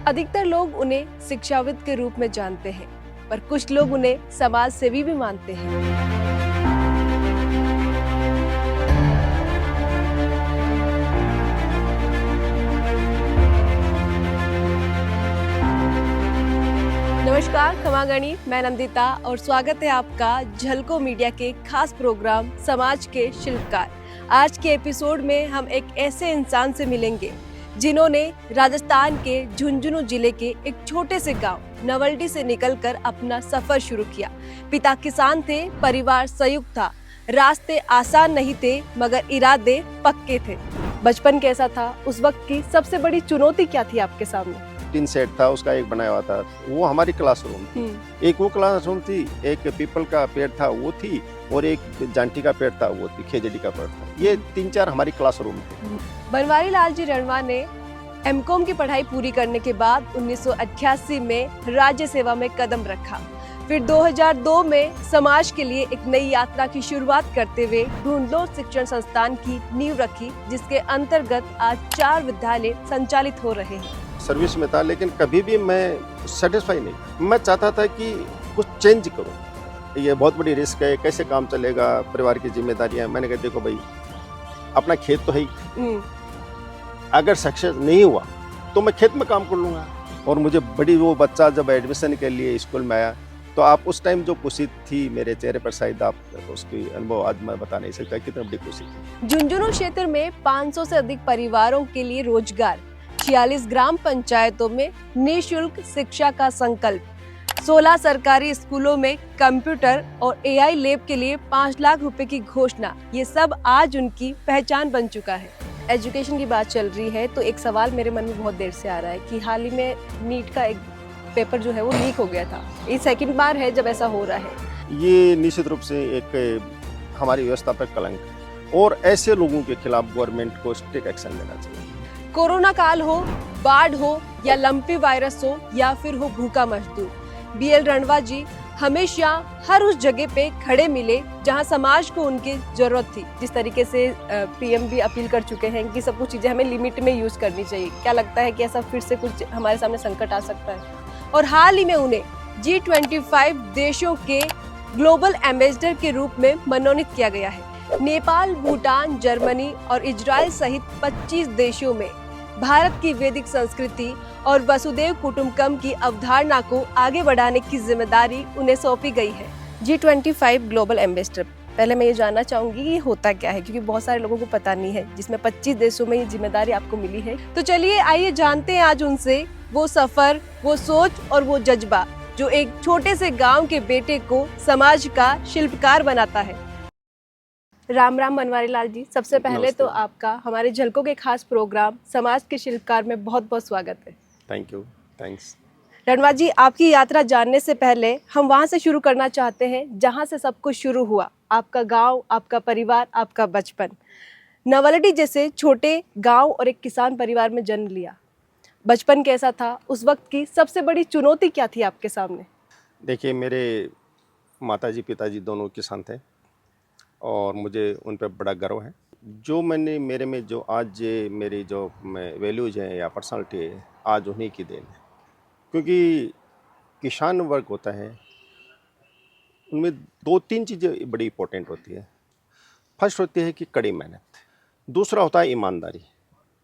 अधिकतर लोग उन्हें शिक्षाविद के रूप में जानते हैं, पर कुछ लोग उन्हें समाज सेवी भी मानते हैं। नमस्कार खमागणी, मैं नंदिता और स्वागत है आपका झलको मीडिया के खास प्रोग्राम समाज के शिल्पकार। आज के एपिसोड में हम एक ऐसे इंसान से मिलेंगे जिन्होंने राजस्थान के झुंझुनू जिले के एक छोटे से गांव नवल्टी से निकलकर अपना सफर शुरू किया। पिता किसान थे, परिवार संयुक्त था, रास्ते आसान नहीं थे मगर इरादे पक्के थे। बचपन कैसा था? उस वक्त की सबसे बड़ी चुनौती क्या थी आपके सामने? टीन सेट था, उसका एक बनाया हुआ था, वो हमारी क्लासरूम थी। एक वो क्लासरूम थी, एक पीपल का पेड़ था वो थी, और एक जांटी का पेड़ था वो थी, खेजड़ी का पेड़ था। ये 3-4 हमारी क्लासरूम थी। बनवारी लाल जी रणवा ने एमकॉम की पढ़ाई पूरी करने के बाद 1988 में राज्य सेवा में कदम रखा। फिर 2002 में समाज के लिए एक नई यात्रा की शुरुआत करते हुए ढूंढलो शिक्षण संस्थान की नींव रखी, जिसके अंतर्गत आज 4 विद्यालय संचालित हो रहे हैं। सर्विस में था, लेकिन कभी भी मैं सेटिस्फाई नहीं। मैं चाहता था कि कुछ चेंज करूं। ये बहुत बड़ी रिस्क है, कैसे काम चलेगा, परिवार की जिम्मेदारियां। मैंने कहा देखो भाई, अपना खेत तो है ही, अगर सक्सेस नहीं हुआ तो मैं खेत में काम कर लूंगा। और मुझे बड़ी वो बच्चा जब एडमिशन के लिए स्कूल में आया तो आप उस टाइम जो खुशी थी मेरे चेहरे पर, शायद आप उसकी अनुभव आज मैं बता नहीं सकता कितनी बड़ी खुशी थी। झुंझुनू क्षेत्र में 500 से अधिक परिवारों के लिए रोजगार, 46 ग्राम पंचायतों में निःशुल्क शिक्षा का संकल्प, 16 सरकारी स्कूलों में कंप्यूटर और एआई लैब के लिए 5 लाख रुपए की घोषणा, ये सब आज उनकी पहचान बन चुका है। एजुकेशन की बात चल रही है तो एक सवाल मेरे मन में बहुत देर से आ रहा है कि हाल ही में नीट का एक पेपर जो है वो लीक हो गया था। ये सेकंड बार है जब ऐसा हो रहा है। ये निश्चित रूप से एक हमारी व्यवस्था पर कलंक है, और ऐसे लोगों के खिलाफ गवर्नमेंट को स्ट्रिक्ट एक्शन लेना चाहिए। कोरोना काल हो, बाढ़ हो या लंपी वायरस हो या फिर हो भूखा मजदूर, बीएल रणवा जी हमेशा हर उस जगह पे खड़े मिले जहां समाज को उनकी जरूरत थी। जिस तरीके से पीएम भी अपील कर चुके हैं कि सब कुछ चीजें हमें लिमिट में यूज करनी चाहिए, क्या लगता है कि ऐसा फिर से कुछ हमारे सामने संकट आ सकता है? और हाल ही में उन्हें G25 देशों के ग्लोबल एम्बेसडर के रूप में मनोनीत किया गया है। नेपाल, भूटान, जर्मनी और इजराइल सहित 25 देशों में भारत की वैदिक संस्कृति और वसुदेव कुटुंबकम की अवधारणा को आगे बढ़ाने की जिम्मेदारी उन्हें सौंपी गई है। G25 ग्लोबल एम्बेसडर, पहले मैं ये जानना चाहूंगी कि ये होता क्या है, क्योंकि बहुत सारे लोगों को पता नहीं है, जिसमें 25 देशों में ये जिम्मेदारी आपको मिली है। तो चलिए आइए जानते हैं आज उनसे वो सफर, वो सोच और वो जज्बा जो एक छोटे से गांव के बेटे को समाज का शिल्पकार बनाता है। राम राम बनवारी लाल जी, सबसे पहले तो आपका हमारे झलको के खास प्रोग्राम समाज के शिल्पकार में बहुत बहुत स्वागत है। Thank you, thanks. Ranwa ji, आपकी यात्रा जानने से पहले हम वहां से शुरू करना चाहते हैं जहां से सब कुछ शुरू हुआ। आपका गांव, आपका परिवार, आपका बचपन। नवल्टी जैसे छोटे गांव और एक किसान परिवार में जन्म लिया। बचपन कैसा था? उस वक्त की सबसे बड़ी चुनौती क्या थी आपके सामने? देखिए, मेरे माताजी पिताजी दोनों किसान थे और मुझे उन पर बड़ा गर्व है। जो मैंने मेरे में जो आज मेरी जो वैल्यूज हैं या पर्सनालिटी है, आज उन्हीं की देन है। क्योंकि किसान वर्ग होता है, उनमें 2-3 चीज़ें बड़ी इंपॉर्टेंट होती है। फर्स्ट होती है कि कड़ी मेहनत, दूसरा होता है ईमानदारी,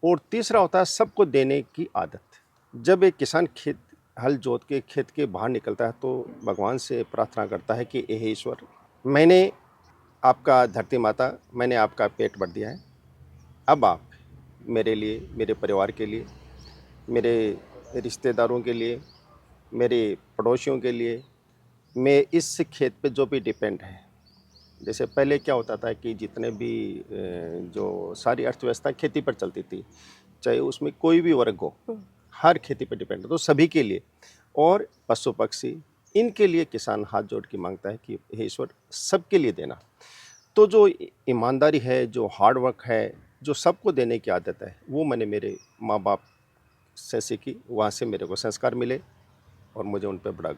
और तीसरा होता है सबको देने की आदत। जब एक किसान खेत हल जोत के खेत के बाहर निकलता है तो भगवान से प्रार्थना करता है कि हे ईश्वर, मैंने आपका धरती माता, मैंने आपका पेट भर दिया है, अब आप मेरे लिए, मेरे परिवार के लिए, मेरे रिश्तेदारों के लिए, मेरे पड़ोसियों के लिए, मैं इस खेत पे जो भी डिपेंड है। जैसे पहले क्या होता था कि जितने भी जो सारी अर्थव्यवस्था खेती पर चलती थी, चाहे उसमें कोई भी वर्ग हो, हर खेती पर डिपेंड है, तो सभी के लिए, और पशु पक्षी, इनके लिए किसान हाथ जोड़ के मांगता है कि हे ईश्वर, सबके लिए देना। तो जो ईमानदारी है, जो हार्ड वर्क है, जो सबको देने की आदत है, वो मैंने मेरे माँ बाप से सीखी। वहाँ से मेरे को संस्कार मिले और मुझे उन पर बड़ा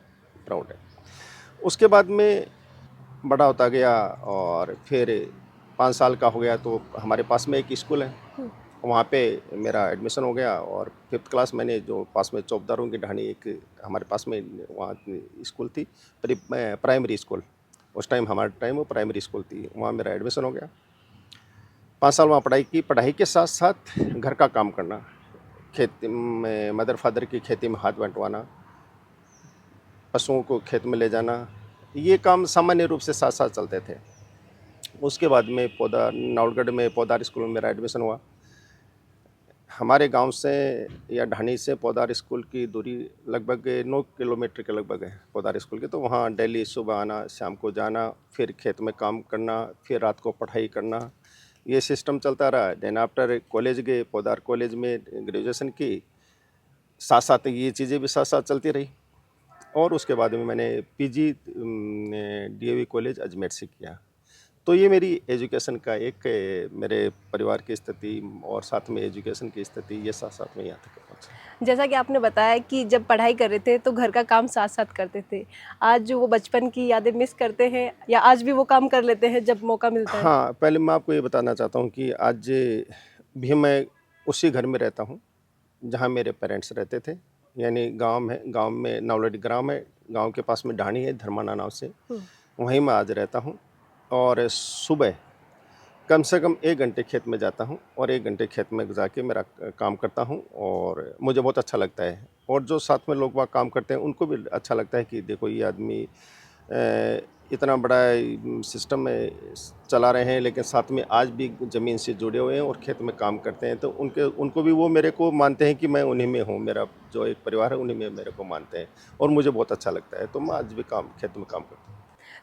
प्राउड है। उसके बाद में बड़ा होता गया और फिर 5 साल का हो गया तो हमारे पास में एक स्कूल है, वहाँ पे मेरा एडमिशन हो गया और 5th क्लास मैंने जो पास में चौबदारों की ढाणी एक हमारे पास में वहाँ स्कूल थी, प्राइमरी स्कूल, उस टाइम हमारे टाइम वो प्राइमरी स्कूल थी, वहाँ मेरा एडमिशन हो गया। 5 साल वहाँ पढ़ाई की, पढ़ाई के साथ साथ घर का काम करना, खेती में मदर फादर की खेती में हाथ बंटवाना, पशुओं को खेत में ले जाना, ये काम सामान्य रूप से साथ साथ चलते थे। उसके बाद में नावलगढ़ में पौदार स्कूल में मेरा एडमिशन हुआ। हमारे गांव से या ढाणी से पौदार स्कूल की दूरी लगभग 9 किलोमीटर के लगभग है पौदार स्कूल की। तो वहाँ डेली सुबह आना, शाम को जाना, फिर खेत में काम करना, फिर रात को पढ़ाई करना, ये सिस्टम चलता रहा। देन आफ्टर कॉलेज गए, पौदार कॉलेज में ग्रेजुएशन की, साथ साथ ये चीज़ें भी साथ साथ चलती रही। और उसके बाद में मैंने पीजी डीएवी कॉलेज अजमेर से किया। तो ये मेरी एजुकेशन का एक मेरे परिवार की स्थिति और साथ में एजुकेशन की स्थिति, ये साथ साथ में यहाँ तक पहुँचा। जैसा कि आपने बताया कि जब पढ़ाई कर रहे थे तो घर का काम साथ साथ करते थे, आज जो वो बचपन की यादें मिस करते हैं या आज भी वो काम कर लेते हैं जब मौका मिलता है? हाँ, पहले मैं आपको ये बताना चाहता हूँ कि आज भी मैं उसी घर में रहता हूँ जहाँ मेरे पेरेंट्स रहते थे, यानी गांव में नावलडी ग्राम है, गांव के पास में ढाणी है धर्माना नाव से, वहीं मैं आज रहता हूँ। और सुबह कम से कम 1 घंटे खेत में जाता हूँ और 1 घंटे खेत में जाके मेरा काम करता हूँ और मुझे बहुत अच्छा लगता है। और जो साथ में लोग वहाँ काम करते हैं उनको भी अच्छा लगता है कि देखो ये आदमी इतना बड़ा सिस्टम में चला रहे हैं, लेकिन साथ में आज भी ज़मीन से जुड़े हुए हैं और खेत में काम करते हैं। तो उनको भी वो मेरे को मानते हैं कि मैं उन्हीं में हूँ, मेरा जो एक परिवार है उन्हीं में मेरे को मानते हैं और मुझे बहुत अच्छा लगता है। तो मैं आज भी खेत में काम करता हूँ।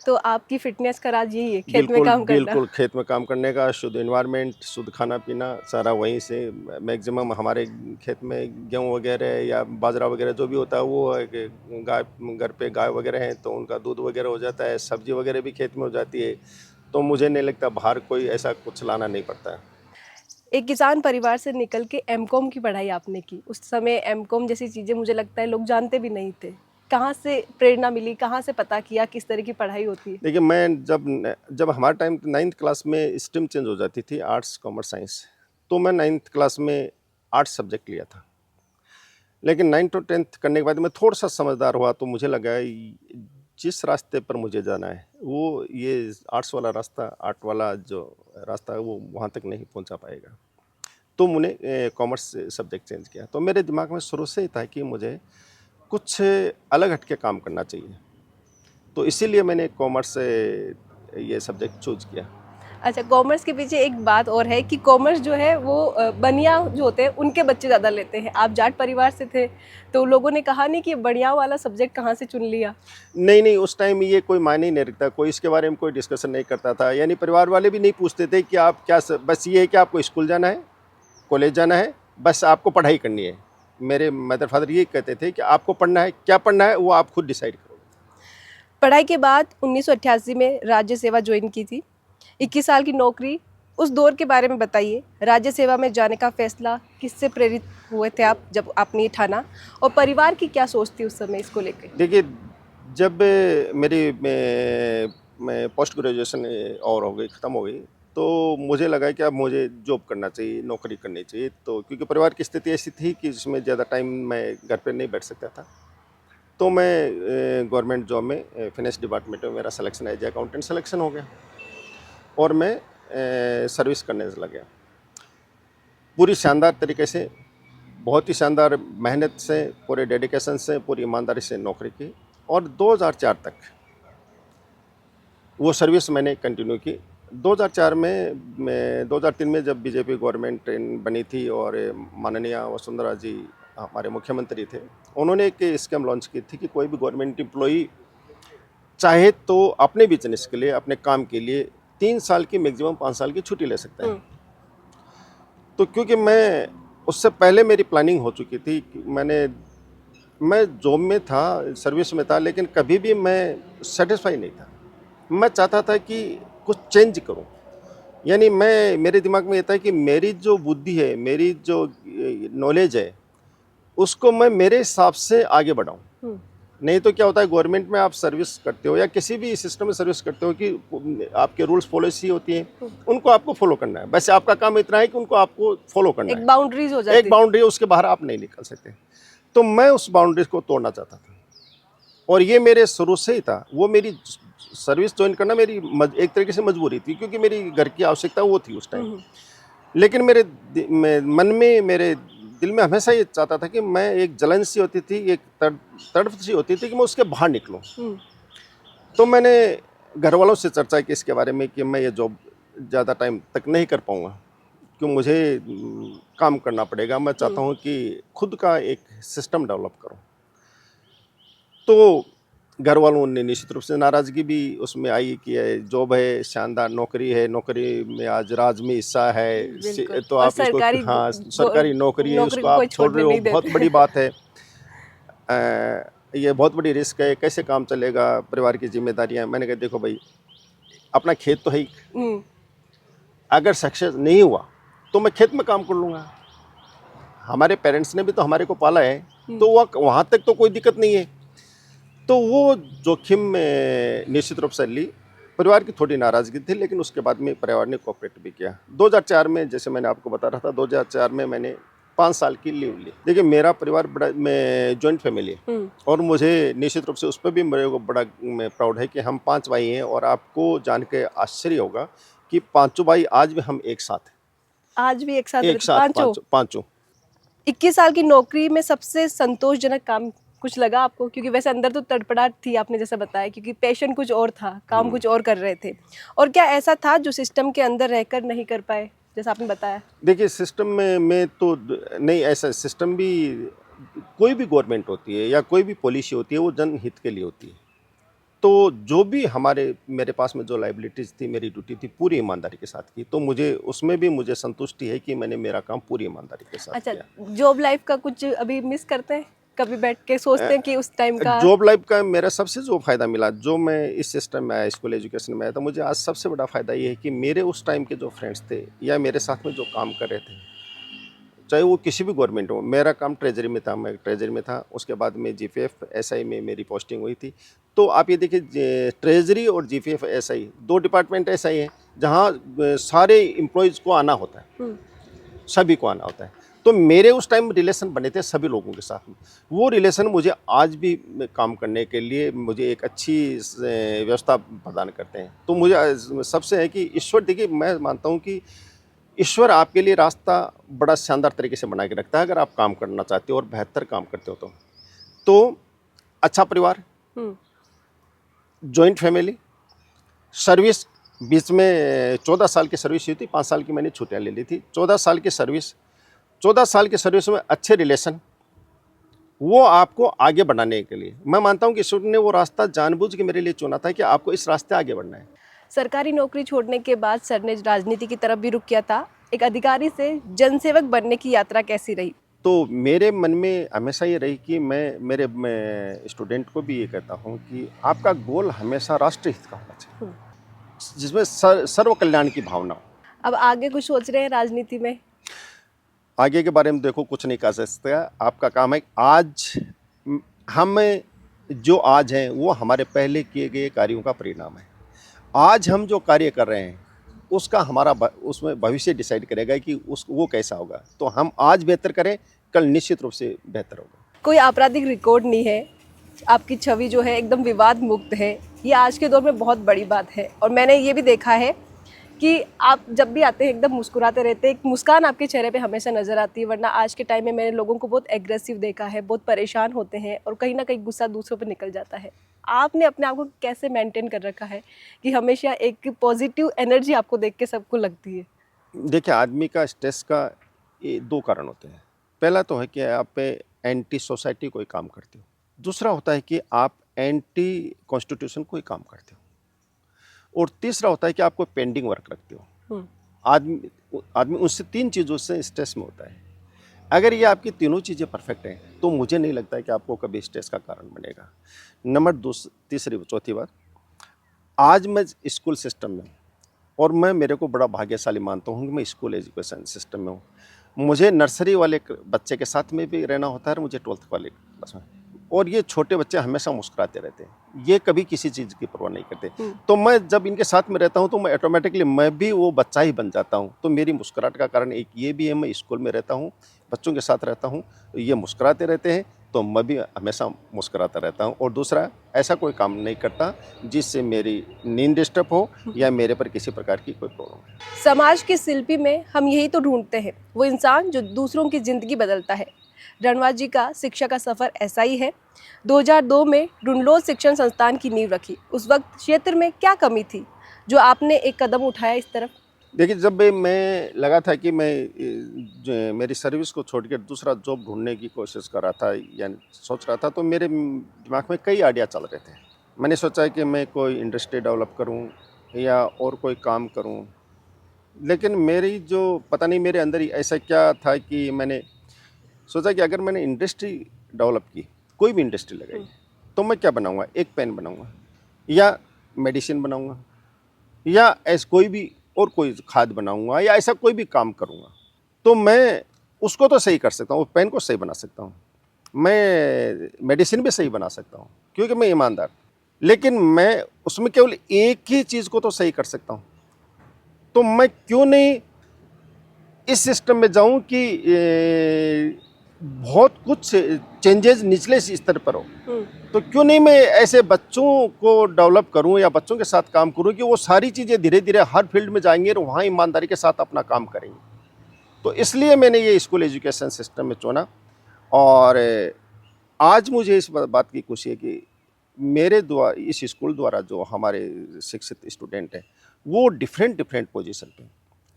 तो आपकी फिटनेस का राज यही है, खेत में काम करना? बिल्कुल खेत में काम करने का, शुद्ध एनवायरनमेंट, शुद्ध खाना पीना सारा वहीं से। मैक्सिमम हमारे खेत में गेहूँ वगैरह या बाजरा वगैरह जो भी होता है वो है कि घर पे गाय वगैरह हैं तो उनका दूध वगैरह हो जाता है, सब्जी वगैरह भी खेत में हो जाती है। तो मुझे नहीं लगता बाहर कोई ऐसा कुछ लाना नहीं पड़ता है। एक किसान परिवार से निकल के एमकॉम की पढ़ाई आपने की, उस समय एमकॉम जैसी चीज़ें मुझे लगता है लोग जानते भी नहीं थे। कहाँ से प्रेरणा मिली, कहाँ से पता किया किस तरह की पढ़ाई होती है? देखिए, मैं जब हमारा टाइम 9th क्लास में स्ट्रीम चेंज हो जाती थी, आर्ट्स कॉमर्स साइंस, तो मैं 9th क्लास में आर्ट्स सब्जेक्ट लिया था। लेकिन 9th और 10th करने के बाद मैं थोड़ा सा समझदार हुआ तो मुझे लगा जिस रास्ते पर मुझे जाना है वो ये आर्ट्स वाला रास्ता, आर्ट वाला जो रास्ता है वो वहाँ तक नहीं पहुँचा पाएगा। तो मैंने कॉमर्स सब्जेक्ट चेंज किया। तो मेरे दिमाग में शुरू से ही था कि मुझे कुछ अलग हट के काम करना चाहिए, तो इसीलिए मैंने कॉमर्स ये सब्जेक्ट चूज किया। अच्छा, कॉमर्स के पीछे एक बात और है कि कॉमर्स जो है वो बनिया जो होते हैं उनके बच्चे ज़्यादा लेते हैं। आप जाट परिवार से थे तो लोगों ने कहा नहीं कि बनिया वाला सब्जेक्ट कहाँ से चुन लिया? नहीं, उस टाइम ये कोई मायने नहीं रखता, कोई इसके बारे में कोई डिस्कशन नहीं करता था। यानी परिवार वाले भी नहीं पूछते थे कि आप क्या, बस ये है कि आपको स्कूल जाना है, कॉलेज जाना है, बस आपको पढ़ाई करनी है। मेरे मदर फादर ये कहते थे कि आपको पढ़ना है, क्या पढ़ना है वो आप खुद डिसाइड करो। पढ़ाई के बाद 1988 में राज्य सेवा ज्वाइन की थी, 21 साल की नौकरी। उस दौर के बारे में बताइए, राज्य सेवा में जाने का फैसला किससे प्रेरित हुए थे आप जब आपने ये ठाना, और परिवार की क्या सोच थी उस समय इसको लेकर? देखिए, जब मेरी मैं पोस्ट ग्रेजुएशन और हो गई, ख़त्म हो गई, तो मुझे लगा कि अब मुझे जॉब करना चाहिए, नौकरी करनी चाहिए। तो क्योंकि परिवार की स्थिति ऐसी थी कि इसमें ज़्यादा टाइम मैं घर पे नहीं बैठ सकता था, तो मैं गवर्नमेंट जॉब में फाइनेंस डिपार्टमेंट में मेरा सिलेक्शन एज अकाउंटेंट सिलेक्शन हो गया और मैं सर्विस करने लग गया पूरी शानदार तरीके से, बहुत ही शानदार मेहनत से, पूरे डेडिकेशन से, पूरी ईमानदारी से नौकरी की और 2004 तक वो सर्विस मैंने कंटिन्यू की। 2004 में 2003 में जब बीजेपी गवर्नमेंट बनी थी और माननीय वसुंधरा जी हमारे मुख्यमंत्री थे, उन्होंने एक स्कीम लॉन्च की थी कि कोई भी गवर्नमेंट एम्प्लॉई चाहे तो अपने बिजनेस के लिए, अपने काम के लिए 3 साल की मैक्सिमम 5 साल की छुट्टी ले सकता है। तो क्योंकि मैं उससे पहले मेरी प्लानिंग हो चुकी थी कि मैं जॉब में था, सर्विस में था, लेकिन कभी भी मैं सेटिस्फाई नहीं था। मैं चाहता था कि कुछ चेंज करूं। यानी मेरे दिमाग में ये था कि मेरी जो बुद्धि है, मेरी जो नॉलेज है, उसको मैं मेरे हिसाब से आगे बढ़ाऊं, नहीं तो क्या होता है, गवर्नमेंट में आप सर्विस करते हो या किसी भी सिस्टम में सर्विस करते हो कि आपके रूल्स पॉलिसी होती है, उनको आपको फॉलो करना है। बस आपका काम इतना है कि उनको आपको फॉलो करना एक है। बाउंड्रीज हो जाती एक बाउंड्री है, उसके बाहर आप नहीं निकल सकते। तो मैं उस बाउंड्रीज को तोड़ना चाहता था और ये मेरे शुरू से ही था। वो मेरी सर्विस ज्वाइन करना मेरी एक तरीके से मजबूरी थी, क्योंकि मेरी घर की आवश्यकता वो थी उस टाइम। लेकिन मन में, मेरे दिल में हमेशा ये चाहता था कि मैं, एक जलन सी होती थी, एक तड़प सी होती थी कि मैं उसके बाहर निकलूं। तो मैंने घर वालों से चर्चा की इसके बारे में कि मैं ये जॉब ज़्यादा टाइम तक नहीं कर पाऊंगा, क्यों मुझे काम करना पड़ेगा। मैं चाहता हूं कि खुद का एक सिस्टम डेवलप करूं। तो घर वालों ने निश्चित रूप से नाराज़गी भी उसमें आई कि ये जॉब है, शानदार नौकरी है, नौकरी में आज राज में हिस्सा है, बिल्कुल। तो और आप इसको, हाँ, सरकारी नौकरी है, नौकरी उसको को कोई आप छोड़ छोड़ने रहे हो, नहीं बहुत देते। बड़ी बात है। ये बहुत बड़ी रिस्क है, कैसे काम चलेगा, परिवार की जिम्मेदारियां। मैंने कहा देखो भाई, अपना खेत तो है ही, हम्म, अगर सक्सेस नहीं हुआ तो मैं खेत में काम कर लूँगा। हमारे पेरेंट्स ने भी तो हमारे को पाला है, तो वहाँ तक तो कोई दिक्कत नहीं है। तो वो जोखिम में निश्चित रूप से ली। परिवार की थोड़ी नाराज़गी थी, लेकिन उसके बाद में परिवार ने कोऑपरेट भी किया। 2004 में, जैसे मैंने आपको बता रहा था, 2004 में मैंने 5 साल की लीव ली। देखिए, मेरा परिवार बड़ा, मैं जॉइंट फैमिली है और मुझे निश्चित रूप से उस पर भी मेरे को बड़ा मैं प्राउड है कि हम 5 भाई हैं। और आपको जान के आश्चर्य होगा कि पाँचों भाई आज भी हम एक साथ हैं। आज भी एक साथ एक रहते साथ पांचों? पाँचों। 21 साल की नौकरी में सबसे संतोषजनक काम कुछ लगा आपको? क्योंकि वैसे अंदर तो तड़पड़ाहट थी, आपने जैसा बताया, क्योंकि पैशन कुछ और था, काम कुछ और कर रहे थे। और क्या ऐसा था जो सिस्टम के अंदर रहकर नहीं कर पाए, जैसा आपने बताया? देखिए, सिस्टम में मैं तो नहीं, ऐसा सिस्टम भी, कोई भी गवर्नमेंट होती है या कोई भी पॉलिसी होती है, वो जनहित के लिए होती है। तो जो भी मेरे पास में जो लाइबिलिटीज़ थी, मेरी ड्यूटी थी, पूरी ईमानदारी के साथ की। तो मुझे उसमें भी मुझे संतुष्टि है कि मैंने मेरा काम पूरी ईमानदारी के साथ अच्छा, किया। जॉब लाइफ का कुछ अभी मिस करते हैं? कभी बैठ के सोचते हैं कि उस टाइम का? जॉब लाइफ का मेरा सबसे जो फ़ायदा मिला, जो मैं इस सिस्टम में आया, स्कूल एजुकेशन में आया, तो मुझे आज सबसे बड़ा फ़ायदा ये है कि मेरे उस टाइम के जो फ्रेंड्स थे या मेरे साथ में जो काम कर रहे थे, चाहे वो किसी भी गवर्नमेंट हो। मेरा काम ट्रेजरी में था, मैं ट्रेजरी में था। उसके बाद में जीपीएफ एसआई में मेरी पोस्टिंग हुई थी। तो आप ये देखिए, ट्रेजरी और जीपीएफ एसआई 2 डिपार्टमेंट ऐसा ही है जहाँ सारे एम्प्लॉयज़ को आना होता है, सभी को आना होता है। तो मेरे उस टाइम रिलेशन बने थे सभी लोगों के साथ में। वो रिलेशन मुझे आज भी काम करने के लिए मुझे एक अच्छी व्यवस्था प्रदान करते हैं। तो मुझे सबसे है कि ईश्वर, देखिए, मैं मानता हूँ कि ईश्वर आपके लिए रास्ता बड़ा शानदार तरीके से बना के रखता है, अगर आप काम करना चाहते हो और बेहतर काम करते हो तो अच्छा परिवार, जॉइंट फैमिली, सर्विस। बीच में 14 साल की सर्विस हुई थी, 5 साल की मैंने छुट्टियां ले ली थी। 14 साल की सर्विस, 14 साल की सर्विस में अच्छे रिलेशन, वो आपको आगे बढ़ाने के लिए, मैं मानता हूँ कि ईश्वर ने वो रास्ता जानबूझ के मेरे लिए चुना था कि आपको इस रास्ते आगे बढ़ना है। सरकारी नौकरी छोड़ने के बाद सर ने राजनीति की तरफ भी रुख किया था। एक अधिकारी से जनसेवक बनने की यात्रा कैसी रही? तो मेरे मन में हमेशा ये रही कि मैं स्टूडेंट को भी ये कहता हूँ कि आपका गोल हमेशा राष्ट्र हित का होना चाहिए, जिसमें सर्व कल्याण की भावना हो। अब आगे कुछ सोच रहे हैं राजनीति में? आगे के बारे में देखो, कुछ नहीं कह सकते। आपका काम है, आज हम जो आज हैं वो हमारे पहले किए गए कार्यों का परिणाम है। आज हम जो कार्य कर रहे हैं उसका उसमें भविष्य डिसाइड करेगा कि वो कैसा होगा। तो हम आज बेहतर करें, कल निश्चित रूप से बेहतर होगा। कोई आपराधिक रिकॉर्ड नहीं है, आपकी छवि जो है एकदम विवाद मुक्त है। ये आज के दौर में बहुत बड़ी बात है। और मैंने ये भी देखा है कि आप जब भी आते हैं एकदम मुस्कुराते रहते हैं, एक मुस्कान आपके चेहरे पे हमेशा नज़र आती है। वरना आज के टाइम में मैंने लोगों को बहुत एग्रेसिव देखा है, बहुत परेशान होते हैं और कहीं ना कहीं गुस्सा दूसरों पे निकल जाता है। आपने अपने आप को कैसे मेंटेन कर रखा है कि हमेशा एक पॉजिटिव एनर्जी आपको देख के सबको लगती है? देखिए, आदमी का स्ट्रेस का ये 2 कारण होते हैं। पहला तो है कि आप एंटी सोसाइटी कोई काम करते हो। दूसरा होता है कि आप एंटी कॉन्स्टिट्यूशन कोई काम करते हो। और तीसरा होता है कि आप कोई पेंडिंग वर्क रखते हो। आदमी उनसे 3 चीज़ों से स्ट्रेस में होता है। अगर ये आपकी तीनों चीज़ें परफेक्ट हैं तो मुझे नहीं लगता है कि आपको कभी स्ट्रेस का कारण बनेगा। चौथी बात, आज मैं स्कूल सिस्टम में हूँ और मैं मेरे को बड़ा भाग्यशाली मानता हूँ कि मैं स्कूल एजुकेशन सिस्टम में हूँ। मुझे नर्सरी वाले बच्चे के साथ में भी रहना होता है और मुझे 12th वाले क्लास में, और ये छोटे बच्चे हमेशा मुस्कुराते रहते हैं, ये कभी किसी चीज़ की परवाह नहीं करते। तो मैं जब इनके साथ में रहता हूँ तो मैं ऑटोमेटिकली मैं भी वो बच्चा ही बन जाता हूँ। तो मेरी मुस्कुराहट का कारण एक ये भी है, मैं स्कूल में रहता हूँ, बच्चों के साथ रहता हूँ, तो ये मुस्कुराते रहते हैं तो मैं भी हमेशा मुस्कुराता रहता हूँ। और दूसरा, ऐसा कोई काम नहीं करता जिससे मेरी नींद डिस्टर्ब हो या मेरे पर किसी प्रकार की कोई प्रॉब्लम हो। समाज के शिल्पी में हम यही तो ढूंढते हैं, वो इंसान जो दूसरों की जिंदगी बदलता है। रणवा जी का शिक्षा का सफ़र ऐसा ही है। 2002 में ढूंढलों शिक्षण संस्थान की नींव रखी। उस वक्त क्षेत्र में क्या कमी थी जो आपने एक कदम उठाया इस तरफ? देखिए, जब मैं लगा था कि मैं मेरी सर्विस को छोड़ कर दूसरा जॉब ढूंढने की कोशिश कर रहा था या सोच रहा था, तो मेरे दिमाग में कई आइडिया चल रहे थे। मैंने सोचा कि मैं कोई इंडस्ट्री डेवलप करूं या और कोई काम करूं, लेकिन मेरी जो पता नहीं मेरे अंदर ही ऐसा क्या था कि मैंने सोचा कि अगर मैंने इंडस्ट्री डेवलप की, कोई भी इंडस्ट्री लगाई, तो मैं क्या बनाऊंगा? एक पेन बनाऊंगा या मेडिसिन बनाऊंगा या ऐसा कोई भी और कोई खाद बनाऊंगा या ऐसा कोई भी काम करूंगा, तो मैं उसको तो सही कर सकता हूँ, पेन को सही बना सकता हूँ, मैं मेडिसिन भी सही बना सकता हूँ क्योंकि मैं ईमानदार। लेकिन मैं उसमें केवल एक ही चीज़ को तो सही कर सकता हूँ, तो मैं क्यों नहीं इस सिस्टम में जाऊं कि बहुत कुछ चेंजेस निचले स्तर पर हो। तो क्यों नहीं मैं ऐसे बच्चों को डेवलप करूं या बच्चों के साथ काम करूं कि वो सारी चीज़ें धीरे धीरे हर फील्ड में जाएंगे और वहाँ ईमानदारी के साथ अपना काम करेंगे। तो इसलिए मैंने ये स्कूल एजुकेशन सिस्टम में चुना। और आज मुझे इस बात की खुशी है कि मेरे द्वारा, इस स्कूल द्वारा जो हमारे शिक्षित स्टूडेंट हैं वो डिफरेंट डिफरेंट पोजीशन पे,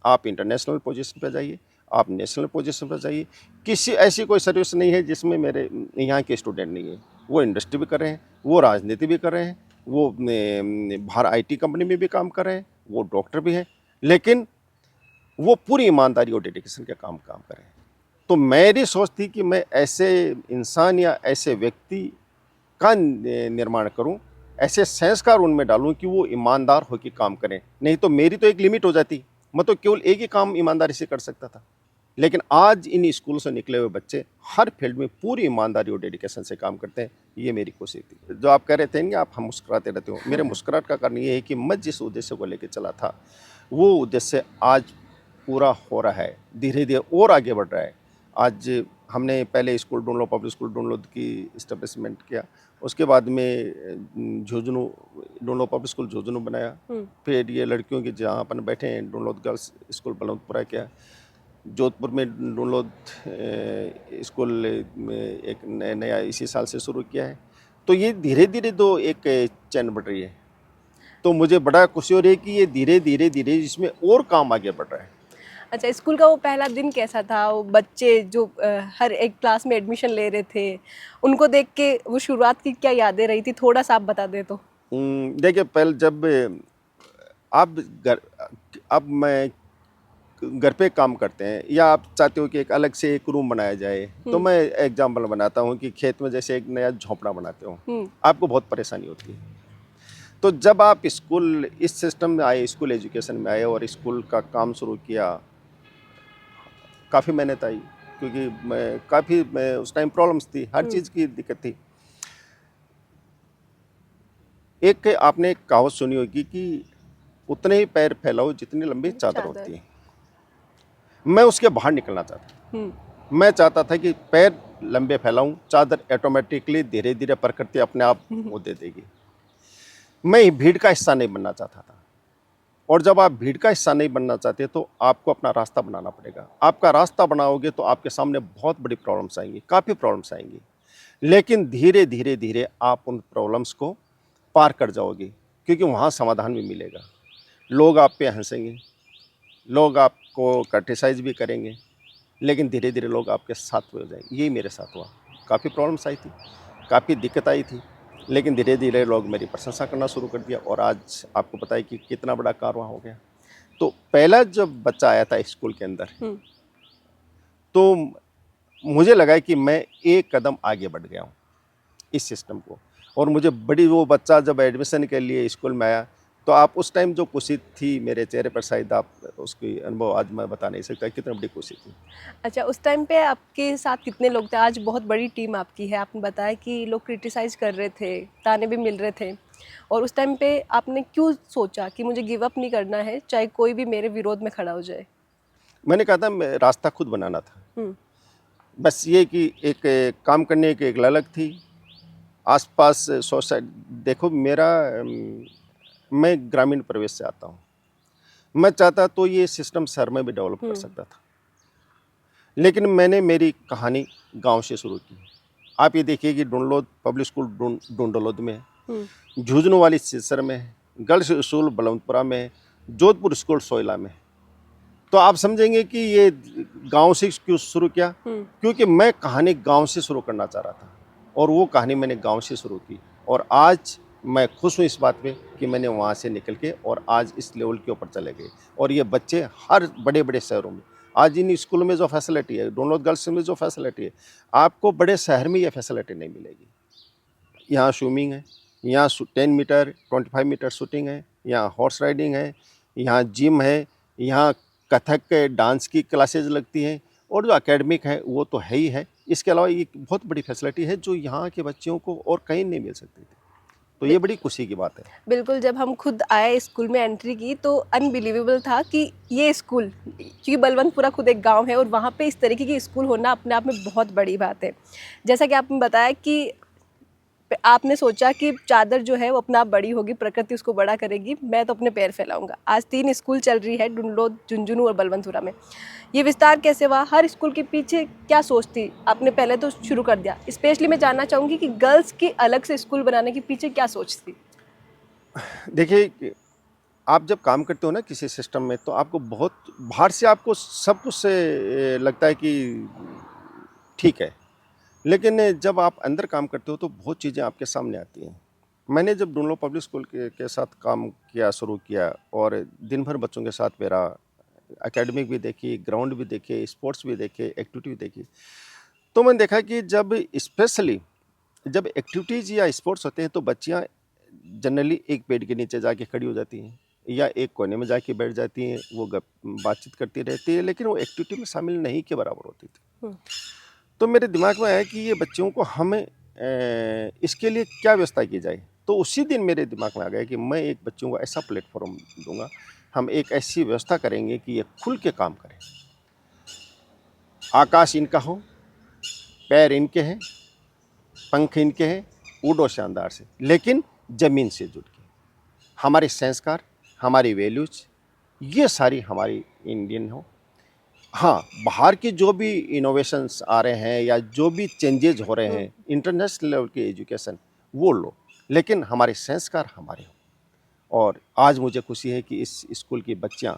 आप इंटरनेशनल पोजीशन पे जाइए, आप नेशनल पोजीशन पर जाइए, किसी ऐसी कोई सर्विस नहीं है जिसमें मेरे यहाँ के स्टूडेंट नहीं है। वो इंडस्ट्री भी कर रहे हैं, वो राजनीति भी कर रहे हैं, वो बाहर आईटी कंपनी में भी काम कर रहे हैं, वो डॉक्टर भी हैं, लेकिन वो पूरी ईमानदारी और डेडिकेशन के काम कर रहे हैं। तो मेरी सोच थी कि मैं ऐसे इंसान या ऐसे व्यक्ति का निर्माण करूं, ऐसे संस्कार उनमें डालूं कि वो ईमानदार होकर काम करें। नहीं तो मेरी तो एक लिमिट हो जाती, मैं तो केवल एक ही काम ईमानदारी से कर सकता था। लेकिन आज इन स्कूल से निकले हुए बच्चे हर फील्ड में पूरी ईमानदारी और डेडिकेशन से काम करते हैं। ये मेरी कोशिश थी। जो आप कह रहे थे कि आप हम मुस्कुराते रहते हो, मेरे मुस्कुराहट का कारण ये है कि मैं जिस उद्देश्य को लेकर चला था वो उद्देश्य आज पूरा हो रहा है, धीरे धीरे और आगे बढ़ रहा है। आज हमने पहले स्कूल ढूंढलो, पब्लिक स्कूल ढूंढलो की इस्टेब्लिशमेंट किया, उसके बाद में झुंझुनू ढूंढलो पब्लिक स्कूल झुंझुनू बनाया, फिर ये लड़कियों की जहाँ अपन बैठे हैं ढूंढलो गर्ल्स स्कूल बलवंतपुरा किया, जोधपुर में ढूंढलो स्कूल में एक नया इसी साल से शुरू किया है। तो ये धीरे धीरे तो एक चैन बढ़ रही है। तो मुझे बड़ा खुशी हो रही है कि ये धीरे धीरे धीरे इसमें और काम आगे बढ़ रहा है। अच्छा, स्कूल का वो पहला दिन कैसा था? वो बच्चे जो हर एक क्लास में एडमिशन ले रहे थे, उनको देख के वो शुरुआत की क्या यादें रही थी, थोड़ा सा आप बता दे तो। देखिए, पहले जब अब मैं घर पे काम करते हैं या आप चाहते हो कि एक अलग से एक रूम बनाया जाए, तो मैं एग्जाम्पल बनाता हूँ कि खेत में जैसे एक नया झोंपड़ा बनाते हो, आपको बहुत परेशानी होती है। तो जब आप स्कूल इस सिस्टम में आए, स्कूल एजुकेशन में आए और स्कूल का काम शुरू किया, काफ़ी मेहनत आई क्योंकि मैं उस टाइम प्रॉब्लम्स थी, हर चीज़ की दिक्कत थी। एक आपने एक कहावत सुनी होगी कि उतने ही पैर फैलाओ जितनी लंबी चादर होती है। मैं उसके बाहर निकलना चाहता। मैं चाहता था कि पैर लंबे फैलाऊं, चादर ऑटोमेटिकली धीरे धीरे प्रकृति अपने आप वो दे देगी। मैं भीड़ का हिस्सा नहीं बनना चाहता था। और जब आप भीड़ का हिस्सा नहीं बनना चाहते तो आपको अपना रास्ता बनाना पड़ेगा। आपका रास्ता बनाओगे तो आपके सामने बहुत बड़ी प्रॉब्लम्स आएंगी, काफ़ी प्रॉब्लम्स आएंगी, लेकिन धीरे धीरे धीरे आप उन प्रॉब्लम्स को पार कर जाओगे क्योंकि वहाँ समाधान भी मिलेगा। लोग आप पे हंसेंगे, लोग आपको क्रिटिसाइज भी करेंगे, लेकिन धीरे धीरे लोग आपके साथ हो जाएंगे। यही मेरे साथ हुआ। काफ़ी प्रॉब्लम्स आई थी, काफ़ी दिक्कत आई थी, लेकिन धीरे धीरे लोग मेरी प्रशंसा करना शुरू कर दिया और आज आपको पता है कि कितना बड़ा कारवां हो गया। तो पहला जब बच्चा आया था स्कूल के अंदर, तो मुझे लगा कि मैं एक कदम आगे बढ़ गया हूँ इस सिस्टम को। और मुझे बड़ी, वो बच्चा जब एडमिशन के लिए स्कूल में आया तो आप उस टाइम जो खुशी थी मेरे चेहरे पर, शायद आप उसकी अनुभव आज मैं बता नहीं सकता कितनी बड़ी खुशी थी। अच्छा, उस टाइम पे आपके साथ कितने लोग थे? आज बहुत बड़ी टीम आपकी है, आपने बताया कि लोग क्रिटिसाइज कर रहे थे, ताने भी मिल रहे थे, और उस टाइम पे आपने क्यों सोचा कि मुझे गिव अप नहीं करना है, चाहे कोई भी मेरे विरोध में खड़ा हो जाए? मैंने कहा था रास्ता खुद बनाना था। हम्म। बस ये कि एक काम करने की एक ललक थी। आसपास सोसाइट देखो मेरा मैं ग्रामीण परिवेश से आता हूँ। मैं चाहता तो ये सिस्टम शहर में भी डेवलप कर सकता था, लेकिन मैंने मेरी कहानी गांव से शुरू की। आप ये देखिए कि डुंडलोद पब्लिक स्कूल डुंडलोद में है, झुंझुनू वाली सिरसर में है, गर्ल्स स्कूल बलवंतपुरा में है, जोधपुर स्कूल सोयला में है। तो आप समझेंगे कि ये गांव से क्यों शुरू किया, क्योंकि मैं कहानी गांव से शुरू करना चाह रहा था और वो कहानी मैंने गांव से शुरू की। और आज मैं खुश हूँ इस बात पे कि मैंने वहाँ से निकल के और आज इस लेवल के ऊपर चले गए। और ये बच्चे हर बड़े बड़े शहरों में, आज इन स्कूलों में जो फैसिलिटी है, डोनलोद गर्ल्स में जो फैसिलिटी है, आपको बड़े शहर में ये फैसिलिटी नहीं मिलेगी। यहाँ स्विमिंग है, यहाँ 10 मीटर 25 मीटर शूटिंग है, यहाँ हॉर्स राइडिंग है, यहाँ जिम है, यहाँ कथक के डांस की क्लासेज लगती हैं, और जो एकेडमिक है वो तो है ही है। इसके अलावा ये बहुत बड़ी फैसिलिटी है जो यहाँ के बच्चों को और कहीं नहीं मिल सकती थी। तो ये बड़ी खुशी की बात है। बिल्कुल, जब हम खुद आए स्कूल में एंट्री की तो अनबिलीवेबल था कि ये स्कूल, क्योंकि बलवंतपुरा खुद एक गांव है और वहाँ पे इस तरीके की स्कूल होना अपने आप में बहुत बड़ी बात है। जैसा कि आपने बताया कि आपने सोचा कि चादर जो है वो अपने आप बड़ी होगी, प्रकृति उसको बड़ा करेगी, मैं तो अपने पैर फैलाऊंगा। आज 3 स्कूल चल रही है, डुंडलोद, झुंझुनू और बलवंतपुरा में। ये विस्तार कैसे हुआ? हर स्कूल के पीछे क्या सोच थी? आपने पहले तो शुरू कर दिया, स्पेशली मैं जानना चाहूँगी कि गर्ल्स की अलग से स्कूल बनाने के पीछे क्या सोच थी? देखिए, आप जब काम करते हो ना किसी सिस्टम में, तो आपको बहुत बाहर से आपको सब कुछ से लगता है कि ठीक है, लेकिन जब आप अंदर काम करते हो तो बहुत चीज़ें आपके सामने आती हैं। मैंने जब डुंडलो पब्लिक स्कूल के साथ काम किया शुरू किया और दिन भर बच्चों के साथ मेरा एकेडमिक भी देखी, ग्राउंड भी देखे, स्पोर्ट्स भी देखे, एक्टिविटी भी देखी, तो मैंने देखा कि जब स्पेशली जब एक्टिविटीज़ या स्पोर्ट्स होते हैं तो बच्चियाँ जनरली एक पेड़ के नीचे जाके खड़ी हो जाती हैं या एक कोने में जाके बैठ जाती हैं, वो बातचीत करती रहती है, लेकिन वो एक्टिविटी में शामिल नहीं के बराबर होती थी। तो मेरे दिमाग में आया कि ये बच्चों को हमें इसके लिए क्या व्यवस्था की जाए। तो उसी दिन मेरे दिमाग में आ गया कि मैं एक बच्चों को ऐसा प्लेटफॉर्म दूंगा, हम एक ऐसी व्यवस्था करेंगे कि ये खुल के काम करें। आकाश इनका हो, पैर इनके हैं, पंख इनके हैं, उड़ो शानदार से, लेकिन ज़मीन से जुड़ के हमारे संस्कार, हमारी वैल्यूज, ये सारी हमारी इंडियन हो। हाँ, बाहर की जो भी इनोवेशंस आ रहे हैं या जो भी चेंजेज हो रहे हैं, इंटरनेशनल लेवल की एजुकेशन वो लो, लेकिन हमारे संस्कार हमारे हो। और आज मुझे खुशी है कि इस स्कूल की बच्चियाँ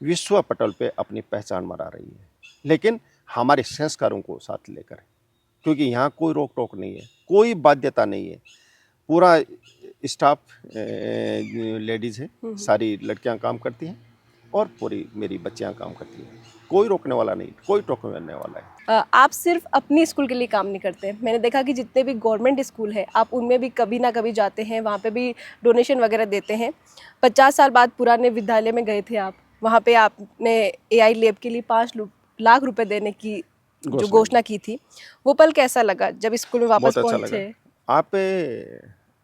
विश्व पटल पे अपनी पहचान बना रही है, लेकिन हमारे संस्कारों को साथ लेकर, क्योंकि यहाँ कोई रोक टोक नहीं है, कोई बाध्यता नहीं है। पूरा स्टाफ लेडीज़ है, सारी लड़कियाँ काम करती हैं और पूरी मेरी बच्चियाँ काम करती हैं। कोई रोकने वाला नहीं, कोई टोकने वाला है। आप सिर्फ अपनी स्कूल के लिए काम नहीं करते। मैंने देखा कि जितने भी गवर्नमेंट स्कूल है आप उनमें भी कभी ना कभी जाते हैं, वहाँ पे भी डोनेशन वगैरह देते हैं। 50 साल बाद पुराने विद्यालय में गए थे आप, वहाँ पे आपने AI लैब के लिए 5 लाख रुपए देने की जो घोषणा की थी, वो पल कैसा लगा जब स्कूल में वापस बहुत अच्छा पहुँचे? लगा। आप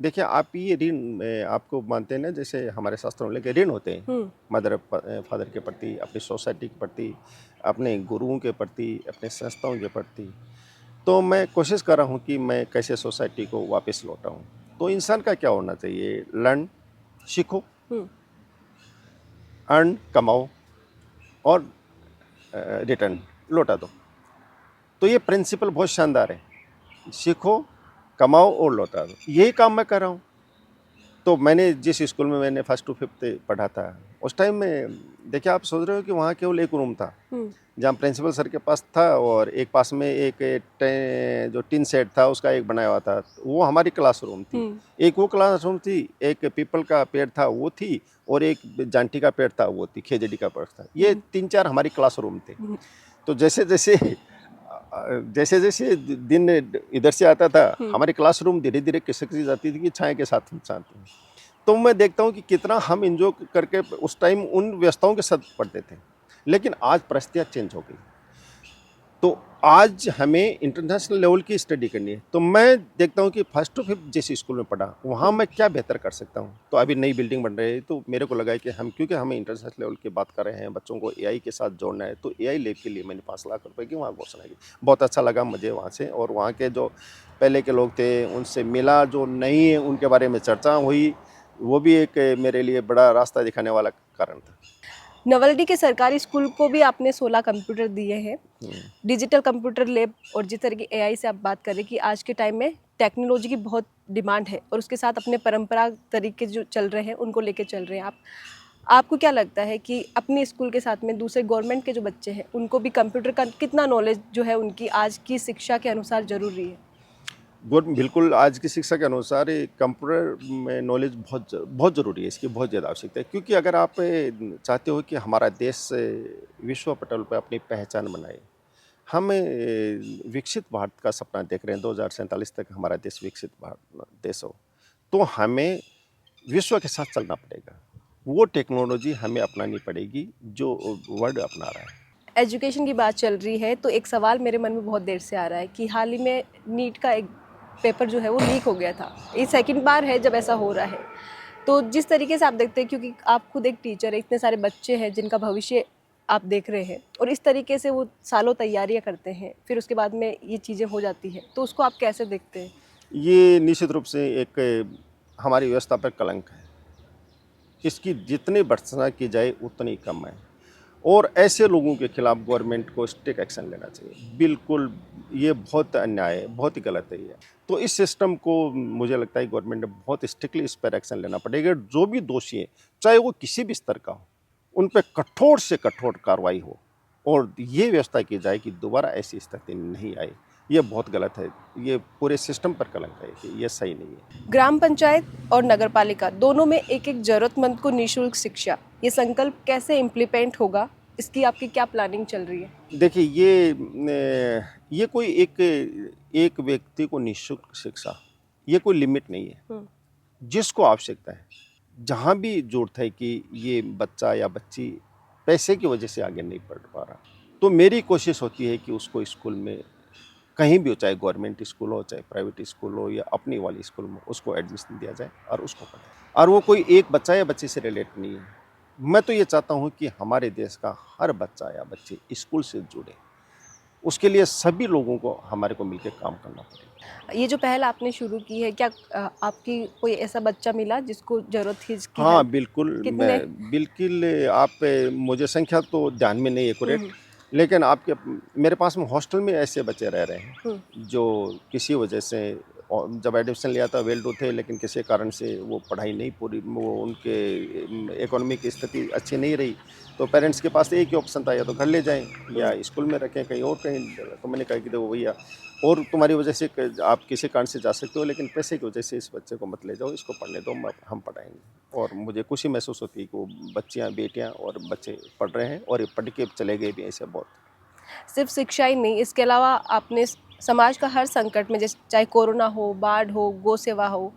देखिए, आप ये ऋण आपको मानते हैं ना, जैसे हमारे शास्त्रों में लेके ऋण होते हैं मदर फादर के प्रति, अपनी सोसाइटी के प्रति, अपने गुरुओं के प्रति, अपने संस्थाओं के प्रति। तो मैं कोशिश कर रहा हूँ कि मैं कैसे सोसाइटी को वापस लौटाऊँ। तो इंसान का क्या होना चाहिए? लर्न, सीखो, अर्न, कमाओ और रिटर्न लौटा दो। तो ये प्रिंसिपल बहुत शानदार है, सीखो, कमाओ और लौटा दो। यही काम मैं कर रहा हूँ। तो मैंने जिस स्कूल में मैंने 1st to 5th पढ़ा था, उस टाइम में देखिए, आप सोच रहे हो कि वहाँ केवल एक रूम था जहाँ प्रिंसिपल सर के पास था, और एक पास में एक जो टिन सेट था उसका एक बनाया हुआ था, वो हमारी क्लासरूम थी। एक वो क्लासरूम थी, एक पीपल का पेड़ था वो थी, और एक जांटी का पेड़ था वो थी, खेजड़ी का पेड़ था। ये 3-4 हमारी क्लासरूम थे। तो जैसे जैसे दिन इधर से आता था, हमारी क्लासरूम धीरे धीरे खिसकती जाती थी कि छाया के साथ साथ। तो मैं देखता हूँ कि कितना हम इंजॉय करके उस टाइम उन व्यवस्थाओं के साथ पढ़ते थे। लेकिन आज परिस्थितियाँ चेंज हो गई, तो आज हमें इंटरनेशनल लेवल की स्टडी करनी है। तो मैं देखता हूँ कि फर्स्ट टू फिफ्थ जिस स्कूल में पढ़ा वहाँ मैं क्या बेहतर कर सकता हूँ। तो अभी नई बिल्डिंग बन रही है, तो मेरे को लगा है कि हम, क्योंकि हमें इंटरनेशनल लेवल की बात कर रहे हैं, बच्चों को एआई के साथ जोड़ना है, तो एआई लैब के लिए मैंने 5 लाख रुपए की वहाँ घोषणा की। बहुत अच्छा लगा मुझे वहाँ से, और वहाँ के जो पहले के लोग थे उनसे मिला, जो नहीं है उनके बारे में चर्चा हुई, वो भी एक मेरे लिए बड़ा रास्ता दिखाने वाला कारण था। नवलडी के सरकारी स्कूल को भी आपने 16 कंप्यूटर दिए हैं, डिजिटल कंप्यूटर लैब, और जिस तरह की एआई से आप बात करें कि आज के टाइम में टेक्नोलॉजी की बहुत डिमांड है और उसके साथ अपने परंपरागत तरीके जो चल रहे हैं उनको लेके चल रहे हैं आप। आपको क्या लगता है कि अपने स्कूल के साथ में दूसरे गवर्नमेंट के जो बच्चे हैं उनको भी कंप्यूटर का कितना नॉलेज जो है उनकी आज की शिक्षा के अनुसार ज़रूरी है? बिल्कुल, आज की शिक्षा के अनुसार ये कंप्यूटर में नॉलेज बहुत ज़रूरी है, इसकी बहुत ज़्यादा आवश्यकता है। क्योंकि अगर आप चाहते हो कि हमारा देश विश्व पटल पर अपनी पहचान बनाए, हम विकसित भारत का सपना देख रहे हैं, 2047 तक हमारा देश विकसित भारत देश हो, तो हमें विश्व के साथ चलना पड़ेगा। वो टेक्नोलॉजी हमें अपनानी पड़ेगी जो वर्ल्ड अपना रहा है। एजुकेशन की बात चल रही है तो एक सवाल मेरे मन में बहुत देर से आ रहा है कि हाल ही में नीट का एक पेपर जो है वो लीक हो गया था। ये सेकंड बार है जब ऐसा हो रहा है। तो जिस तरीके से आप देखते हैं, क्योंकि आप खुद एक टीचर है, इतने सारे बच्चे हैं जिनका भविष्य आप देख रहे हैं, और इस तरीके से वो सालों तैयारियां करते हैं, फिर उसके बाद में ये चीज़ें हो जाती हैं, तो उसको आप कैसे देखते हैं? ये निश्चित रूप से एक हमारी व्यवस्था पर कलंक है। इसकी जितनी भर्त्सना की जाए उतनी कम है, और ऐसे लोगों के खिलाफ गवर्नमेंट को स्ट्रिक्ट एक्शन लेना चाहिए। बिल्कुल, ये बहुत अन्याय है, बहुत ही गलत है ये। तो इस सिस्टम को मुझे लगता है गवर्नमेंट ने बहुत स्ट्रिक्टली इस पर एक्शन लेना पड़ेगा। जो भी दोषी है, चाहे वो किसी भी स्तर का हो, उन पर कठोर से कठोर कार्रवाई हो, और ये व्यवस्था की जाए कि दोबारा ऐसी स्थिति नहीं आए। ये बहुत गलत है, ये पूरे सिस्टम पर कलंक है कि ये सही नहीं है। ग्राम पंचायत और नगर पालिका दोनों में एक एक जरूरतमंद को निःशुल्क शिक्षा, ये संकल्प कैसे इम्प्लीमेंट होगा, इसकी आपकी क्या प्लानिंग चल रही है? देखिए, ये कोई एक व्यक्ति को निःशुल्क शिक्षा, ये कोई लिमिट नहीं है। जिसको आवश्यकता है, जहाँ भी ज़रूरत है कि ये बच्चा या बच्ची पैसे की वजह से आगे नहीं बढ़ पा रहा, तो मेरी कोशिश होती है कि उसको स्कूल में कहीं भी हो, चाहे गवर्नमेंट स्कूल हो, चाहे प्राइवेट स्कूल हो, या अपनी वाली स्कूल में, उसको एडमिशन दिया जाए और उसको पढ़ाए। और वो कोई एक बच्चा या बच्ची से रिलेट नहीं है। मैं तो ये चाहता हूँ कि हमारे देश का हर बच्चा या बच्ची स्कूल से जुड़े। उसके लिए सभी लोगों को, हमारे को मिलकर काम करना पड़ेगा। ये जो पहल आपने शुरू की है, क्या आपकी कोई ऐसा बच्चा मिला जिसको जरूरत थी इसकी हाँ, हेल्प? बिल्कुल, कितने? मैं बिल्कुल, आप मुझे संख्या तो ध्यान में नहीं है एक्यूरेट, लेकिन आपके मेरे पास में हॉस्टल में ऐसे बच्चे रह रहे हैं जो किसी वजह से, और जब एडमिशन लिया था वेल डू थे, लेकिन किसी कारण से वो पढ़ाई नहीं पूरी, वो उनके इकोनॉमी की स्थिति अच्छी नहीं रही, तो पेरेंट्स के पास एक ही ऑप्शन था, या तो घर ले जाएं या स्कूल में रखें कहीं और कहीं। तो मैंने कहा कि देखो भैया, और तुम्हारी वजह से आप किसी कारण से जा सकते हो, लेकिन पैसे की वजह से इस बच्चे को मत ले जाओ, इसको पढ़ने दो, हम पढ़ाएंगे। और मुझे खुशी महसूस होती है कि वो बच्चियाँ, बेटियाँ और बच्चे पढ़ रहे हैं, और ये पढ़ के चले गए भी ऐसे बहुत। सिर्फ शिक्षा ही नहीं, इसके अलावा आपने समाज का हर संकट में, जैसे चाहे कोरोना हो, बाढ़ हो, गौ सेवा हो,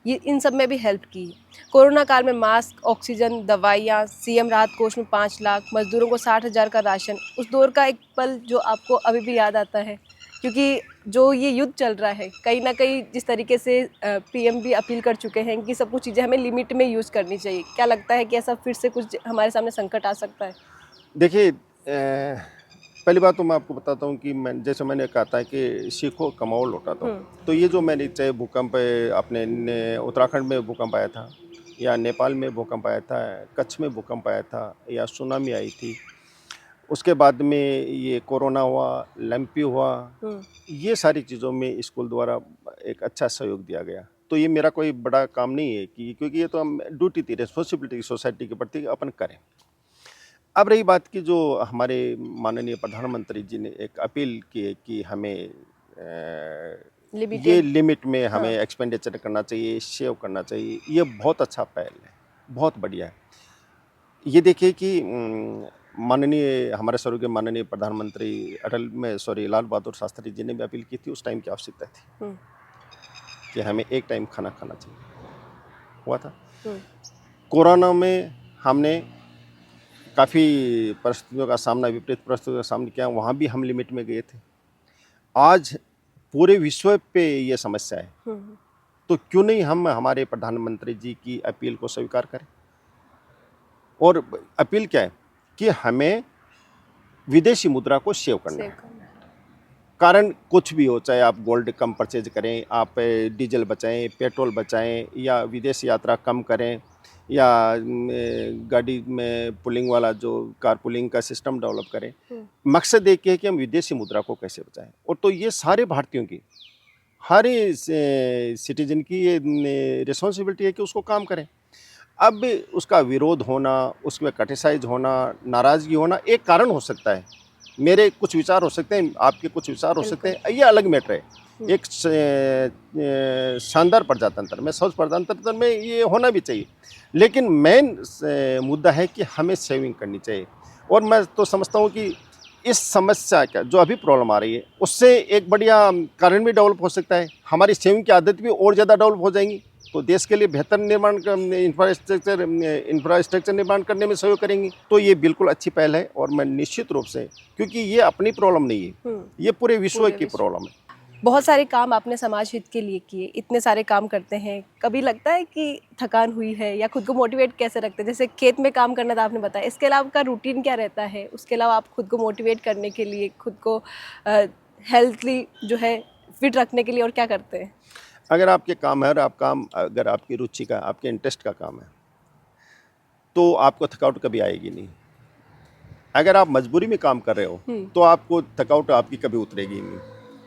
ये इन सब में भी हेल्प की है। कोरोना काल में मास्क, ऑक्सीजन, दवाइयाँ, सीएम राहत कोष में 5 लाख, मजदूरों को 60,000 का राशन, उस दौर का एक पल जो आपको अभी भी याद आता है, क्योंकि जो ये युद्ध चल रहा है, कहीं ना कहीं जिस तरीके से पीएम भी अपील कर चुके हैं कि सब कुछ चीज़ें हमें लिमिट में यूज़ करनी चाहिए, क्या लगता है कि ऐसा फिर से कुछ हमारे सामने संकट आ सकता है? देखिए, पहली बात तो मैं आपको बताता हूँ कि जैसे मैंने कहा था कि सीखो, कमाओ, लौटा दो। तो ये जो मैंने, चाहे भूकंप अपने उत्तराखंड में भूकंप आया था, या नेपाल में भूकंप आया था, कच्छ में भूकंप आया था, या सुनामी आई थी, उसके बाद में ये कोरोना हुआ, लंपी हुआ, ये सारी चीज़ों में स्कूल द्वारा एक अच्छा सहयोग दिया गया। तो ये मेरा कोई बड़ा काम नहीं है, कि क्योंकि ये तो हम ड्यूटी थी, रिस्पॉन्सिबिलिटी सोसाइटी के प्रति अपन करें। अब रही बात की, जो हमारे माननीय प्रधानमंत्री जी ने एक अपील की है कि हमें ये लिमिट में हमें एक्सपेंडिचर करना चाहिए, सेव करना चाहिए, ये बहुत अच्छा पहल है, बहुत बढ़िया है। ये देखिए कि माननीय हमारे स्वर्गीय माननीय प्रधानमंत्री लाल बहादुर शास्त्री जी ने भी अपील की थी, उस टाइम की आवश्यकता थी कि हमें एक टाइम खाना खाना चाहिए, हुआ था। कोरोना में हमने काफ़ी परिस्थितियों का सामना, विपरीत परिस्थितियों का सामना किया, वहाँ भी हम लिमिट में गए थे। आज पूरे विश्व पे ये समस्या है, तो क्यों नहीं हम हमारे प्रधानमंत्री जी की अपील को स्वीकार करें। और अपील क्या है कि हमें विदेशी मुद्रा को सेव करना है। कारण कुछ भी हो, चाहे आप गोल्ड कम परचेज करें, आप डीजल बचाएं, पेट्रोल बचाएं, या विदेश यात्रा कम करें, या गाड़ी में पुलिंग वाला जो कार पुलिंग का सिस्टम डेवलप करें। मकसद एक है कि हम विदेशी मुद्रा को कैसे बचाएं। और तो ये सारे भारतीयों की, हर सिटीजन की ये रिस्पॉन्सिबिलिटी है कि उसको काम करें। अब उसका विरोध होना, उसमें क्रिटिसाइज होना, नाराज़गी होना एक कारण हो सकता है। मेरे कुछ विचार हो सकते हैं, आपके कुछ विचार हो सकते हैं, ये अलग मैटर है। एक शानदार प्रजातंत्र में, स्वच्छ प्रजातंत्र में ये होना भी चाहिए, लेकिन मेन मुद्दा है कि हमें सेविंग करनी चाहिए। और मैं तो समझता हूँ कि इस समस्या का जो अभी प्रॉब्लम आ रही है, उससे एक बढ़िया कारण भी डेवलप हो सकता है। हमारी सेविंग की आदत भी और ज़्यादा डेवलप हो जाएंगी, तो देश के लिए बेहतर निर्माण इंफ्रास्ट्रक्चर निर्माण करने में सहयोग करेंगी। तो ये बिल्कुल अच्छी पहल है, और मैं निश्चित रूप से, क्योंकि ये अपनी प्रॉब्लम नहीं है, ये पूरे विश्व की प्रॉब्लम है। बहुत सारे काम आपने समाज हित के लिए किए, इतने सारे काम करते हैं, कभी लगता है कि थकान हुई है, या खुद को मोटिवेट कैसे रखते हैं? जैसे खेत में काम करना था आपने बताया, इसके अलावा आपका रूटीन क्या रहता है? उसके अलावा आप खुद को मोटिवेट करने के लिए, खुद को हेल्थली जो है फिट रखने के लिए और क्या करते हैं? अगर आपके काम है, और आप काम अगर आपकी रुचि का, आपके इंटरेस्ट का काम है, तो आपको थकावट कभी आएगी नहीं। अगर आप मजबूरी में काम कर रहे हो, तो आपको थकावट आपकी कभी उतरेगी नहीं।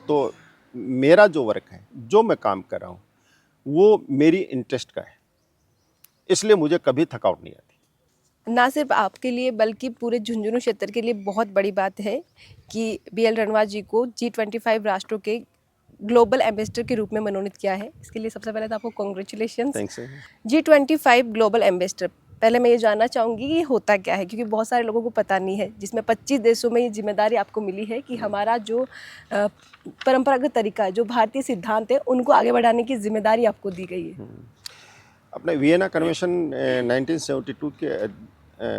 तो मेरा जो वर्क है, जो मैं काम कर रहा हूँ, वो मेरी इंटरेस्ट का है, इसलिए मुझे कभी थकावट नहीं आती। ना सिर्फ आपके लिए बल्कि पूरे झुंझुनू क्षेत्र के लिए बहुत बड़ी बात है कि बीएल रणवा जी को G25 राष्ट्रों के ग्लोबल एम्बेसडर के रूप में मनोनीत किया है। इसके लिए सबसे पहले तो आपको congratulations. Thanks. G25 global ambassador, पहले मैं ये जानना चाहूँगी ये होता क्या है, क्योंकि बहुत सारे लोगों को पता नहीं है, जिसमें 25 देशों में ये जिम्मेदारी आपको मिली है कि हमारा जो परंपरागत तरीका है, जो भारतीय सिद्धांत है, उनको आगे बढ़ाने की जिम्मेदारी आपको दी गई है। अपने वियना कन्वेंशन 1972 के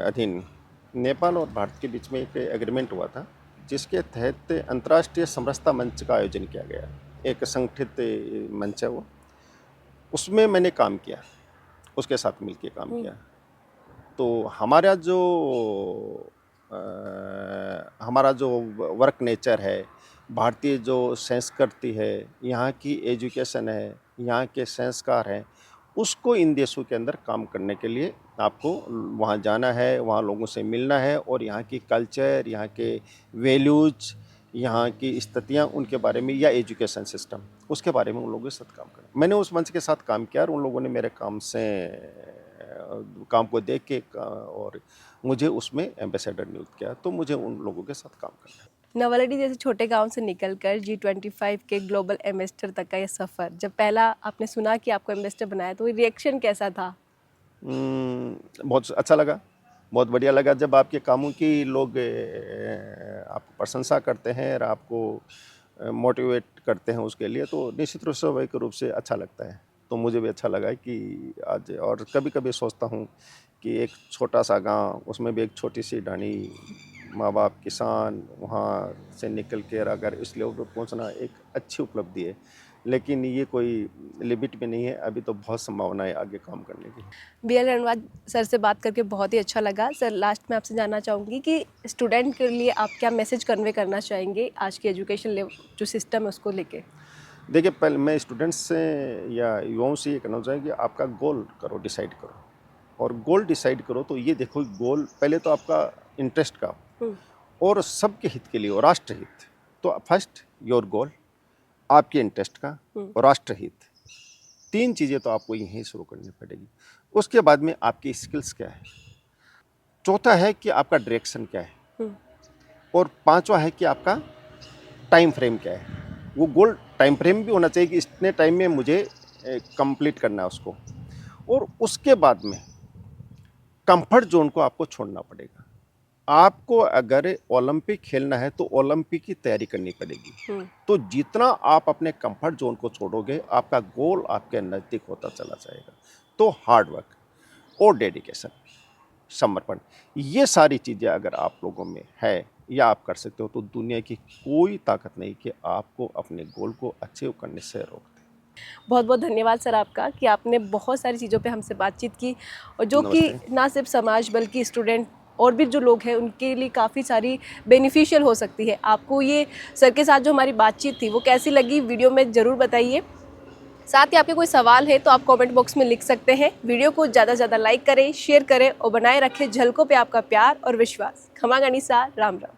अधीन नेपाल और भारत के बीच में एक एग्रीमेंट हुआ था, जिसके तहत अंतर्राष्ट्रीय समरसता मंच का आयोजन किया गया। एक संगठित मंच है वो, उसमें मैंने काम किया, उसके साथ मिलके काम किया। तो हमारा जो वर्क नेचर है, भारतीय जो संस्कृति है, यहाँ की एजुकेशन है, यहाँ के संस्कार हैं, उसको इन देशों के अंदर काम करने के लिए आपको वहाँ जाना है, वहाँ लोगों से मिलना है, और यहाँ की कल्चर, यहाँ के वैल्यूज, यहाँ की स्थितियाँ, उनके बारे में, या एजुकेशन सिस्टम, उसके बारे में उन लोगों के साथ काम करना। मैंने उस मंच के साथ काम किया, और उन लोगों ने मेरे काम को देख के और मुझे उसमें एम्बेसडर नियुक्त किया। तो मुझे उन लोगों के साथ काम करना है। नवलडी जैसे छोटे गांव से निकलकर G25 के ग्लोबल एम्बेसडर तक का ये सफ़र, जब पहला आपने सुना कि आपको एम्बेसडर बनाया, तो रिएक्शन कैसा था? बहुत अच्छा लगा, बहुत बढ़िया लगा। जब आपके कामों की लोग आपको प्रशंसा करते हैं और आपको मोटिवेट करते हैं उसके लिए, तो निश्चित रूप से स्वाभाविक रूप से अच्छा लगता है। तो मुझे भी अच्छा लगा कि आज, और कभी कभी सोचता हूँ कि एक छोटा सा गांव, उसमें भी एक छोटी सी ढाणी, माँ बाप किसान, वहाँ से निकल कर अगर इस लेवल पर पहुँचना एक अच्छी उपलब्धि है। लेकिन ये कोई लिमिट में नहीं है, अभी तो बहुत संभावना है आगे काम करने की। बीएल रणवा सर से बात करके बहुत ही अच्छा लगा। सर, लास्ट में आपसे जानना चाहूँगी कि स्टूडेंट के लिए आप क्या मैसेज कन्वे करना चाहेंगे आज की एजुकेशन लेवल जो सिस्टम है उसको लेके? देखिए, पहले मैं स्टूडेंट्स से या युवाओं से ये कहना चाहूँगा कि आपका गोल करो, डिसाइड करो, और गोल डिसाइड करो तो ये देखो गोल पहले तो आपका इंटरेस्ट का हो, और सबके हित के लिए हो, राष्ट्रहित। तो फर्स्ट योर गोल, आपके इंटरेस्ट का, और राष्ट्रहित, तीन चीज़ें तो आपको यहीं शुरू करनी पड़ेगी। उसके बाद में आपकी स्किल्स क्या है, चौथा है कि आपका डायरेक्शन क्या है, और पांचवा है कि आपका टाइम फ्रेम क्या है। वो गोल टाइम फ्रेम भी होना चाहिए कि इतने टाइम में मुझे कंप्लीट करना है उसको। और उसके बाद में कंफर्ट जोन को आपको छोड़ना पड़ेगा। आपको अगर ओलंपिक खेलना है तो ओलंपिक की तैयारी करनी पड़ेगी। तो जितना आप अपने कंफर्ट जोन को छोड़ोगे, आपका गोल आपके नज़दीक होता चला जाएगा। तो हार्ड वर्क, और डेडिकेशन, समर्पण, ये सारी चीज़ें अगर आप लोगों में है या आप कर सकते हो तो दुनिया की कोई ताकत नहीं कि आपको अपने गोल को अचीव करने से रोक दे। बहुत बहुत धन्यवाद सर आपका कि आपने बहुत सारी चीज़ों पे हमसे बातचीत की, और जो कि नमस्ते। ना सिर्फ समाज बल्कि स्टूडेंट और भी जो लोग हैं उनके लिए काफ़ी सारी बेनिफिशियल हो सकती है। आपको ये सर के साथ जो हमारी बातचीत थी वो कैसी लगी, वीडियो में ज़रूर बताइए। साथ ही आपके कोई सवाल है तो आप कमेंट बॉक्स में लिख सकते हैं। वीडियो को ज़्यादा से ज़्यादा लाइक करें, शेयर करें और बनाए रखें झलकों पे आपका प्यार और विश्वास। खमा गणिसा, राम राम।